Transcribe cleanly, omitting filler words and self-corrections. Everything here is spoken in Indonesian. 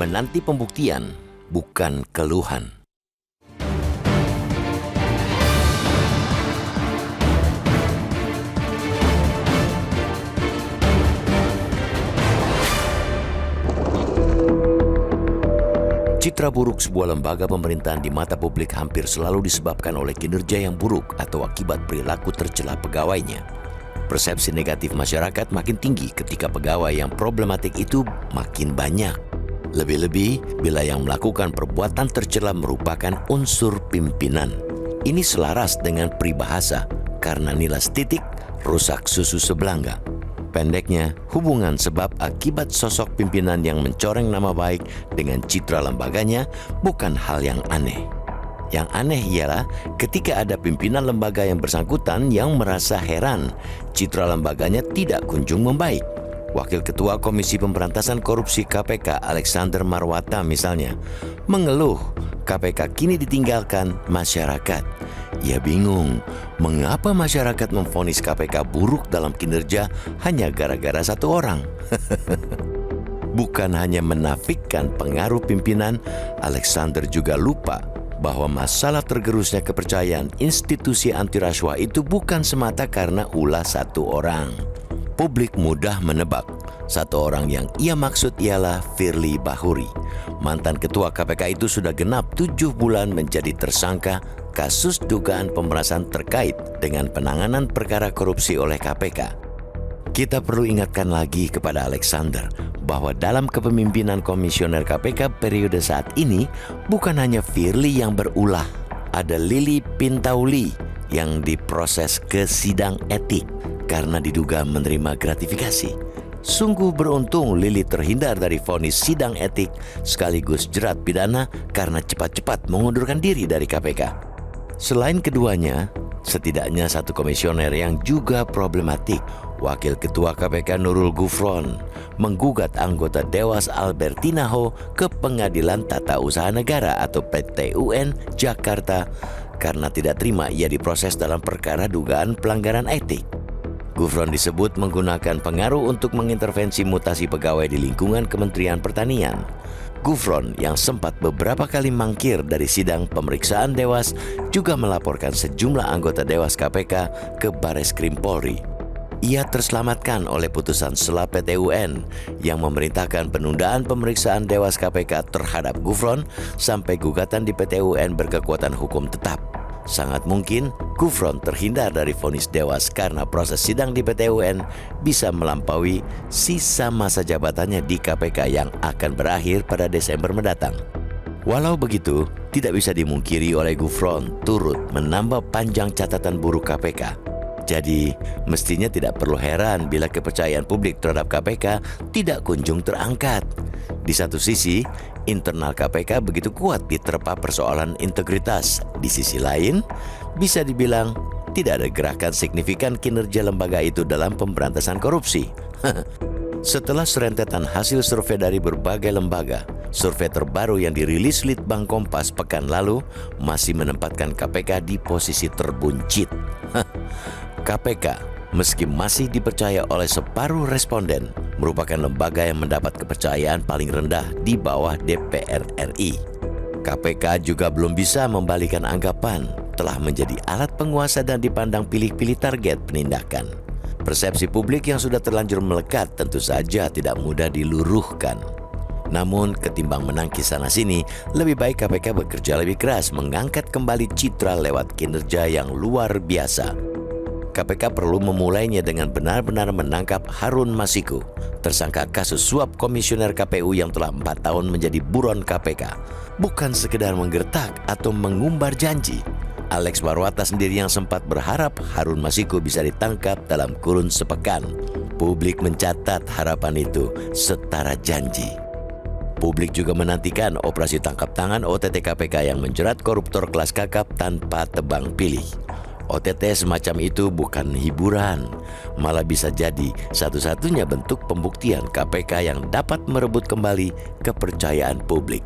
menanti pembuktian, bukan keluhan. Citra buruk sebuah lembaga pemerintahan di mata publik hampir selalu disebabkan oleh kinerja yang buruk atau akibat perilaku tercela pegawainya. Persepsi negatif masyarakat makin tinggi ketika pegawai yang problematik itu makin banyak. Lebih-lebih bila yang melakukan perbuatan tercela merupakan unsur pimpinan. Ini selaras dengan peribahasa, karena nilas titik, rusak susu sebelanga. Pendeknya, hubungan sebab akibat sosok pimpinan yang mencoreng nama baik dengan citra lembaganya bukan hal yang aneh. Yang aneh ialah ketika ada pimpinan lembaga yang bersangkutan yang merasa heran citra lembaganya tidak kunjung membaik. Wakil Ketua Komisi Pemberantasan Korupsi KPK Alexander Marwata misalnya mengeluh KPK kini ditinggalkan masyarakat. Ia bingung mengapa masyarakat memvonis KPK buruk dalam kinerja hanya gara-gara satu orang. Bukan hanya menafikan pengaruh pimpinan, Alexander juga lupa bahwa masalah tergerusnya kepercayaan institusi anti rasuah itu bukan semata karena ulah satu orang. Publik mudah menebak. Satu orang yang ia maksud ialah Firly Bahuri. Mantan ketua KPK itu sudah genap 7 bulan menjadi tersangka kasus dugaan pemerasan terkait dengan penanganan perkara korupsi oleh KPK. Kita perlu ingatkan lagi kepada Alexander bahwa dalam kepemimpinan komisioner KPK periode saat ini bukan hanya Firly yang berulah. Ada Lili Pintauli yang diproses ke sidang etik karena diduga menerima gratifikasi. Sungguh beruntung Lili terhindar dari vonis sidang etik sekaligus jerat pidana karena cepat-cepat mengundurkan diri dari KPK. Selain keduanya, setidaknya satu komisioner yang juga problematik, Wakil Ketua KPK Nurul Gufron, menggugat anggota Dewas Albertina Ho ke Pengadilan Tata Usaha Negara atau PT-UN Jakarta karena tidak terima ia diproses dalam perkara dugaan pelanggaran etik. Gufron disebut menggunakan pengaruh untuk mengintervensi mutasi pegawai di lingkungan Kementerian Pertanian. Gufron yang sempat beberapa kali mangkir dari sidang pemeriksaan Dewas juga melaporkan sejumlah anggota Dewas KPK ke Bareskrim Polri. Ia terselamatkan oleh putusan sela PT-UN yang memerintahkan penundaan pemeriksaan Dewas KPK terhadap Gufron sampai gugatan di PT-UN berkekuatan hukum tetap. Sangat mungkin Gufron terhindar dari vonis Dewas karena proses sidang di PT-UN bisa melampaui sisa masa jabatannya di KPK yang akan berakhir pada Desember mendatang. Walau begitu, tidak bisa dimungkiri oleh Gufron turut menambah panjang catatan buruk KPK. Jadi, mestinya tidak perlu heran bila kepercayaan publik terhadap KPK tidak kunjung terangkat. Di satu sisi, internal KPK begitu kuat diterpa persoalan integritas. Di sisi lain, bisa dibilang tidak ada gerakan signifikan kinerja lembaga itu dalam pemberantasan korupsi. Setelah serentetan hasil survei dari berbagai lembaga, survei terbaru yang dirilis Litbang Kompas pekan lalu masih menempatkan KPK di posisi terbuncit. KPK, meski masih dipercaya oleh separuh responden, merupakan lembaga yang mendapat kepercayaan paling rendah di bawah DPR RI. KPK juga belum bisa membalikan anggapan telah menjadi alat penguasa dan dipandang pilih-pilih target penindakan. Persepsi publik yang sudah terlanjur melekat tentu saja tidak mudah diluruhkan. Namun ketimbang menangkis sana-sini, lebih baik KPK bekerja lebih keras mengangkat kembali citra lewat kinerja yang luar biasa. KPK perlu memulainya dengan benar-benar menangkap Harun Masiku, tersangka kasus suap komisioner KPU yang telah 4 tahun menjadi buron KPK. Bukan sekedar menggertak atau mengumbar janji. Alex Marwata sendiri yang sempat berharap Harun Masiku bisa ditangkap dalam kurun sepekan. Publik mencatat harapan itu setara janji. Publik juga menantikan operasi tangkap tangan OTT KPK yang menjerat koruptor kelas kakap tanpa tebang pilih. OTT semacam itu bukan hiburan, malah bisa jadi satu-satunya bentuk pembuktian KPK yang dapat merebut kembali kepercayaan publik.